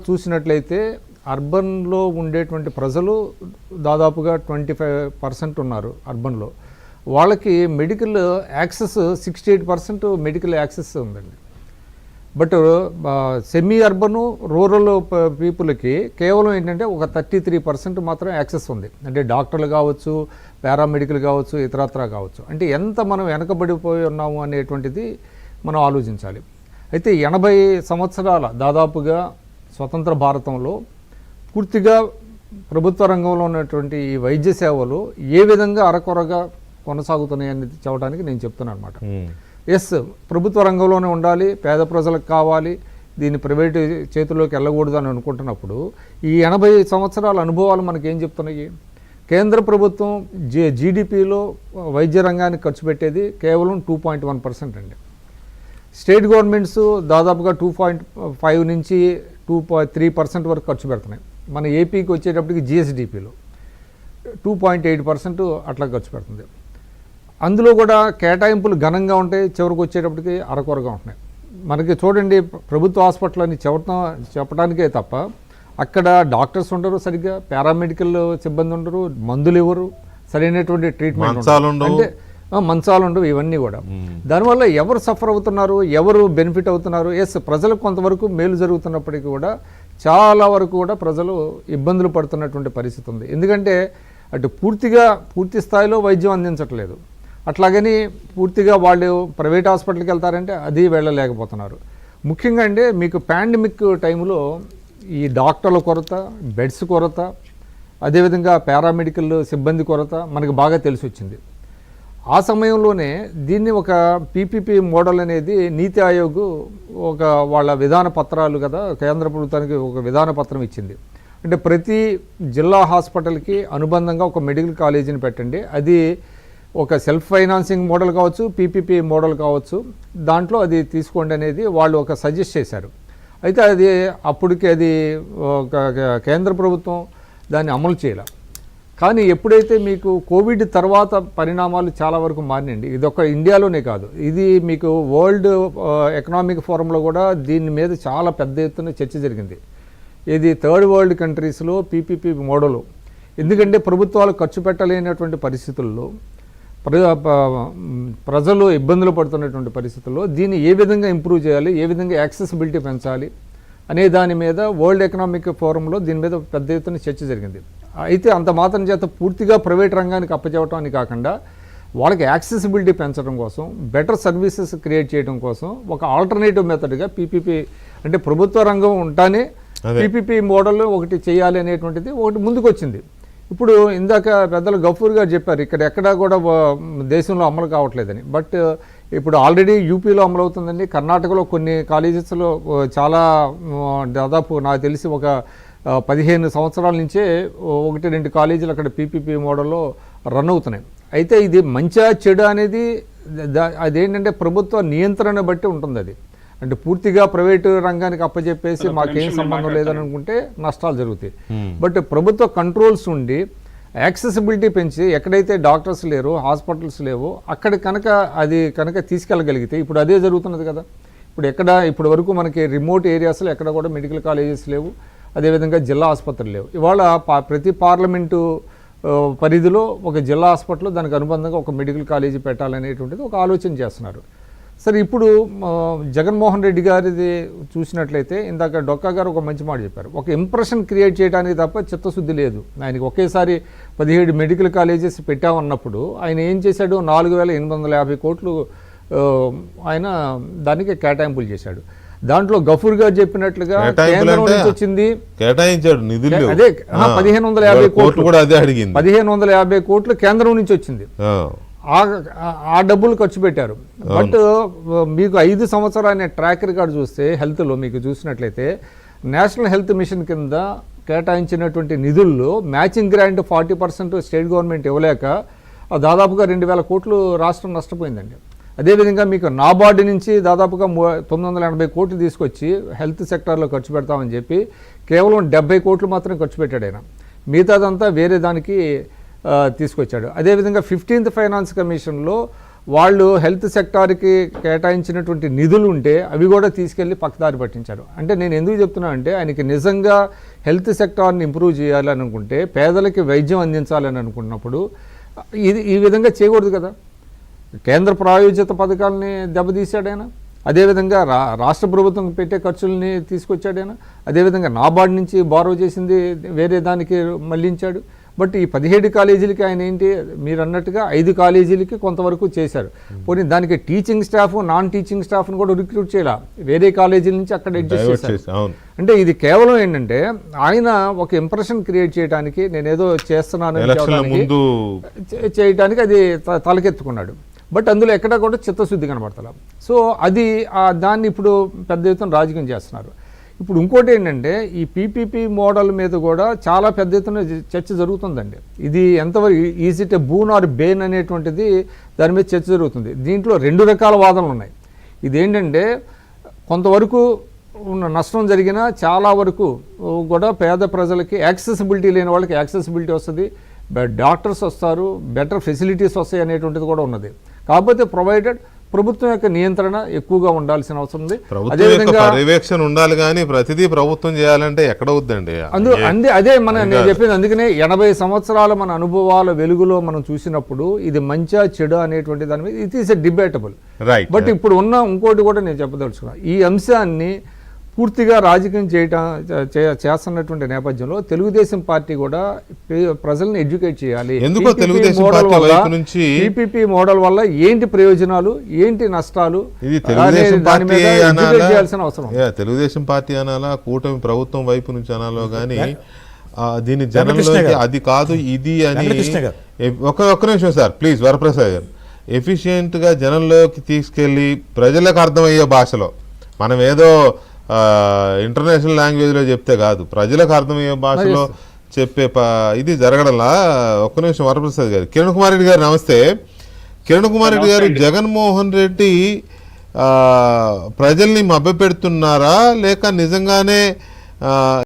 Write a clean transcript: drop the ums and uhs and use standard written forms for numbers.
చూసినట్లయితే అర్బన్లో ఉండేటువంటి ప్రజలు దాదాపుగా 25% ఉన్నారు అర్బన్లో. వాళ్ళకి మెడికల్ యాక్సెస్ 68% మెడికల్ యాక్సెస్ ఉందండి. బట్ సెమీ అర్బను రూరల్ పీపుల్కి కేవలం ఏంటంటే ఒక 33% మాత్రం యాక్సెస్ ఉంది. అంటే డాక్టర్లు కావచ్చు, పారామెడికల్ కావచ్చు, ఇతరత్రా కావచ్చు. అంటే ఎంత మనం వెనకబడిపోయి ఉన్నాము అనేటువంటిది మనం ఆలోచించాలి. అయితే 80 సంవత్సరాల దాదాపుగా స్వతంత్ర భారతంలో పూర్తిగా ప్రభుత్వ రంగంలో ఉన్నటువంటి ఈ వైద్య సేవలు ఏ విధంగా అరకొరగా కొనసాగుతున్నాయి అనేది చెప్పడానికి నేను చెప్తున్నాను అనమాట. ఎస్, ప్రభుత్వ రంగంలోనే ఉండాలి, పేద ప్రజలకు కావాలి, దీన్ని ప్రైవేటు చేతుల్లోకి వెళ్ళకూడదు అని అనుకుంటున్నప్పుడు ఈ 80 సంవత్సరాల అనుభవాలు మనకేం చెప్తున్నాయి? కేంద్ర ప్రభుత్వం జీడిపిలో వైద్య రంగానికి ఖర్చు పెట్టేది కేవలం 2.1% అండి. స్టేట్ గవర్నమెంట్స్ దాదాపుగా 2.5 నుంచి 2.3% వరకు ఖర్చు పెడుతున్నాయి. మన ఏపీకి వచ్చేటప్పటికి జిఎస్డిపిలో 2.8% అట్లా ఖర్చు పెడుతుంది. అందులో కూడా కేటాయింపులు ఘనంగా ఉంటాయి, చివరికి వచ్చేటప్పటికి అరకొరగా ఉంటున్నాయి. మనకి చూడండి, ప్రభుత్వ హాస్పిటల్ అని చెప్పడానికే తప్ప అక్కడ డాక్టర్స్ ఉండరు, సరిగ్గా పారామెడికల్ సిబ్బంది ఉండరు, మందులు ఇవ్వరు, సరైనటువంటి ట్రీట్మెంట్ అంటే మంచాలు ఉండవు, ఇవన్నీ కూడా. దానివల్ల ఎవరు సఫర్ అవుతున్నారు, ఎవరు బెనిఫిట్ అవుతున్నారు? ఎస్, ప్రజలకు కొంతవరకు మేలు జరుగుతున్నప్పటికీ కూడా చాలా వరకు కూడా ప్రజలు ఇబ్బందులు పడుతున్నటువంటి పరిస్థితి ఉంది. ఎందుకంటే అటు పూర్తి స్థాయిలో వైద్యం అందించట్లేదు. అట్లాగని పూర్తిగా వాళ్ళు ప్రైవేట్ హాస్పిటల్కి వెళ్తారంటే అది వెళ్ళలేకపోతున్నారు. ముఖ్యంగా అంటే మీకు పాండమిక్ టైంలో ఈ డాక్టర్ల కొరత, బెడ్స్ కొరత, అదేవిధంగా పారామెడికల్ సిబ్బంది కొరత మనకు బాగా తెలిసి వచ్చింది. ఆ సమయంలోనే దీన్ని ఒక పీపీపీ మోడల్ అనేది నీతి ఆయోగ్ ఒక వాళ్ళ విధాన పత్రాలు కదా, కేంద్ర ప్రభుత్వానికి ఒక విధాన పత్రం ఇచ్చింది. అంటే ప్రతి జిల్లా హాస్పిటల్కి అనుబంధంగా ఒక మెడికల్ కాలేజీని పెట్టండి, అది ఒక సెల్ఫ్ ఫైనాన్సింగ్ మోడల్ కావచ్చు, పీపీపీ మోడల్ కావచ్చు, దాంట్లో అది తీసుకోండి అనేది వాళ్ళు ఒక సజెస్ట్ చేశారు. అయితే అది అప్పటికి అది ఒక కేంద్ర ప్రభుత్వం దాన్ని అమలు చేయాలి. కానీ ఎప్పుడైతే మీకు కోవిడ్ తర్వాత పరిణామాలు చాలా వరకు మారినండి. ఇది ఒక ఇండియాలోనే కాదు, ఇది మీకు వరల్డ్ ఎకనామిక్ ఫోరంలో కూడా దీని మీద చాలా పెద్ద ఎత్తున చర్చ జరిగింది. ఇది థర్డ్ వరల్డ్ కంట్రీస్లో పీపీపీ మోడలు. ఎందుకంటే ప్రభుత్వాలు ఖర్చు పెట్టలేనటువంటి పరిస్థితుల్లో, ప్రజలు ఇబ్బందులు పడుతున్నటువంటి పరిస్థితుల్లో దీన్ని ఏ విధంగా ఇంప్రూవ్ చేయాలి, ఏ విధంగా యాక్సెసిబిలిటీ పెంచాలి అనే దాని మీద వరల్డ్ ఎకనామిక్ ఫోరంలో దీని మీద పెద్ద ఎత్తున చర్చ జరిగింది. అయితే అంత మాత్రం చేత పూర్తిగా ప్రైవేట్ రంగానికి అప్పచెప్పటానికి కాకుండా వాళ్ళకి యాక్సెసిబిలిటీ పెంచడం కోసం, బెటర్ సర్వీసెస్ క్రియేట్ చేయడం కోసం ఒక ఆల్టర్నేటివ్ మెథడ్గా పీపీపీ, అంటే ప్రభుత్వ రంగం ఉంటానే పీపీపీ మోడల్ ఒకటి చేయాలి అనేటువంటిది ఒకటి ముందుకు వచ్చింది. ఇప్పుడు ఇందాక పెద్దలు గఫూర్ గారు చెప్పారు, ఇక్కడ ఎక్కడా కూడా దేశంలో అమలు కావట్లేదని. బట్ ఇప్పుడు ఆల్రెడీ యూపీలో అమలవుతుందండి. కర్ణాటకలో కొన్ని కాలేజెస్లో చాలా దాదాపు నాకు తెలిసి ఒక 15 సంవత్సరాల నుంచే 1-2 కాలేజీలు అక్కడ పీపీపీ మోడల్లో రన్ అవుతున్నాయి. అయితే ఇది మంచిగా చెడు అనేది అదేంటంటే ప్రభుత్వ నియంత్రణ బట్టి ఉంటుంది. అది అంటే పూర్తిగా ప్రైవేటు రంగానికి అప్పచెప్పేసి మాకేం సంబంధం లేదని అనుకుంటే నష్టాలు జరుగుతాయి. బట్ ప్రభుత్వ కంట్రోల్స్ ఉండి యాక్సెసిబిలిటీ పెంచి ఎక్కడైతే డాక్టర్స్ లేరు, హాస్పిటల్స్ లేవో అక్కడ కనుక అది కనుక తీసుకెళ్ళగలిగితే, ఇప్పుడు అదే జరుగుతున్నది కదా. ఇప్పుడు వరకు మనకి రిమోట్ ఏరియాస్లో ఎక్కడ కూడా మెడికల్ కాలేజెస్ లేవు, అదేవిధంగా జిల్లా ఆసుపత్రులు లేవు. ఇవాళ ప్రతి పార్లమెంటు పరిధిలో ఒక జిల్లా హాస్పిటల్, దానికి అనుబంధంగా ఒక మెడికల్ కాలేజీ పెట్టాలనేటువంటిది ఒక ఆలోచన చేస్తున్నారు. సరే, ఇప్పుడు జగన్మోహన్ రెడ్డి గారిది చూసినట్లయితే ఇందాక డొక్కా గారు ఒక మంచి మాట చెప్పారు. ఒక ఇంప్రెషన్ క్రియేట్ చేయడానికి తప్ప చిత్తశుద్ధి లేదు ఆయనకి. ఒకేసారి 17 మెడికల్ కాలేజెస్ పెట్టామన్నప్పుడు ఆయన ఏం చేశాడు? 4,850 కోట్లు ఆయన దానికి కేటాయింపులు చేశాడు. దాంట్లో గఫూర్ గారు చెప్పినట్లుగా కేంద్రం నుంచి వచ్చింది, కేటాయించాడు నిధులు. అదే 1,550 కోట్లు కూడా అదే అడిగింది. 1,550 కోట్లు కేంద్రం నుంచి వచ్చింది. ఆ డబ్బులు ఖర్చు పెట్టారు. బట్ మీకు 5 సంవత్సరాల ట్రాక్ రికార్డు చూస్తే హెల్త్లో మీకు చూసినట్లయితే నేషనల్ హెల్త్ మిషన్ కింద కేటాయించినటువంటి నిధుల్లో మ్యాచింగ్ గ్రాంట్ 40% స్టేట్ గవర్నమెంట్ ఇవ్వలేక దాదాపుగా 2,000 కోట్లు రాష్ట్రం నష్టపోయిందండి. అదేవిధంగా మీకు నాబార్డు నుంచి దాదాపుగా 980 కోట్లు తీసుకొచ్చి హెల్త్ సెక్టార్లో ఖర్చు పెడతామని చెప్పి కేవలం 70 కోట్లు మాత్రం ఖర్చు పెట్టాడు ఆయన. మిగతాదంతా వేరే దానికి తీసుకొచ్చాడు. అదేవిధంగా 15th ఫైనాన్స్ కమిషన్లో వాళ్ళు హెల్త్ సెక్టార్కి కేటాయించినటువంటి నిధులు ఉంటే అవి కూడా తీసుకెళ్ళి పక్కదారి పట్టించారు. అంటే నేను ఎందుకు చెప్తున్నా అంటే ఆయనకి నిజంగా హెల్త్ సెక్టార్ని ఇంప్రూవ్ చేయాలని అనుకుంటే, పేదలకి వైద్యం అందించాలని అనుకున్నప్పుడు ఈ విధంగా చేయకూడదు కదా. కేంద్ర ప్రాయోజిత పథకాలని దెబ్బతీశాడైనా, అదేవిధంగా రాష్ట్ర ప్రభుత్వం పెట్టే ఖర్చుల్ని తీసుకొచ్చాడైనా, అదేవిధంగా నాబార్డ్ నుంచి బారో చేసింది వేరే దానికి మళ్లించాడు. బట్ ఈ 17 కాలేజీలకి ఆయన ఏంటి, మీరు అన్నట్టుగా 5 కాలేజీలకి కొంతవరకు చేశారు. పోనీ దానికి టీచింగ్ స్టాఫ్, నాన్ టీచింగ్ స్టాఫ్ను కూడా రిక్రూట్ చేయాల, వేరే కాలేజీల నుంచి అక్కడ అడ్జస్ట్ చేశారు. అంటే ఇది కేవలం ఏంటంటే ఆయన ఒక ఇంప్రెషన్ క్రియేట్ చేయడానికి, నేనేదో చేస్తున్నాను చేయడానికి అది తలకెత్తుకున్నాడు. బట్ అందులో ఎక్కడా కూడా చిత్తశుద్ధి కనబడతల. సో అది దాన్ని ఇప్పుడు పెద్ద ఎత్తున రాజకీయం చేస్తున్నారు. ఇప్పుడు ఇంకోటి ఏంటంటే, ఈ పీపీపీ మోడల్ మీద కూడా చాలా పెద్ద ఎత్తున చర్చ జరుగుతుందండి. ఇది ఎంతవరకు is it a boon or bane అనేటువంటిది దాని మీద చర్చ జరుగుతుంది. దీంట్లో 2 రకాల వాదనలు ఉన్నాయి. ఇదేంటంటే, కొంతవరకు నష్టం జరిగినా చాలా వరకు కూడా పేద ప్రజలకి యాక్సెసిబిలిటీ లేని వాళ్ళకి యాక్సెసిబిలిటీ వస్తుంది, డాక్టర్స్ వస్తారు, బెటర్ ఫెసిలిటీస్ వస్తాయి అనేటువంటిది కూడా ఉన్నది. కాకపోతే ప్రొవైడెడ్ ప్రభుత్వం యొక్క నియంత్రణ ఎక్కువగా ఉండాల్సిన అవసరం ఉంది. అదేవిధంగా పర్యవేక్షణ ఉండాలి, కానీ ప్రతిదీ ప్రభుత్వం చేయాలంటే ఎక్కడ వద్దండి. అదే నేను చెప్పింది. అందుకనే 80 సంవత్సరాల మన అనుభవాల వెలుగులో మనం చూసినప్పుడు ఇది మంచా చెడు అనేటువంటి దాని మీద it is a debatable. But ఇప్పుడు ఉన్న ఇంకోటి కూడా నేను చెప్పదలుచుకున్నా, ఈ అంశాన్ని పూర్తిగా రాజకీయం చేస్తున్నటువంటి నేపథ్యంలో తెలుగుదేశం పార్టీ కూడా ప్రజల్ని ఎడ్యుకేట్ చేయాలి. పీపీపీ మోడల్ వల్ల ఏంటి ప్రయోజనాలు, ఏంటి నష్టాలు, దాని మీద ఎడ్యుకేట్ చేయాల్సిన అవసరం. తెలుగుదేశం పార్టీ అనాలా, కూటమి ప్రభుత్వం వైపు నుంచి అనాలో కానీ దీని జనంలోకి అది కాదు ఇది అని. ఒక్క నిమిషం సార్ ప్లీజ్, వరప్రసాద్ గారు. ఎఫిషియెంట్గా జనంలోకి తీసుకెళ్ళి ప్రజలకు అర్థమయ్యే భాషలో, మనం ఏదో ఇంటర్నేషనల్ లాంగ్వేజ్లో చెప్తే కాదు, ప్రజలకు అర్థమయ్యే భాషలో చెప్పే ఇది జరగడంలా. ఒక్క నిమిషం వరప్రసాద్ గారు. కిరణ్ కుమార్ రెడ్డి గారు నమస్తే. కిరణ్ కుమార్ రెడ్డి గారు, జగన్మోహన్ రెడ్డి ప్రజల్ని మభ్యపెడుతున్నారా లేక నిజంగానే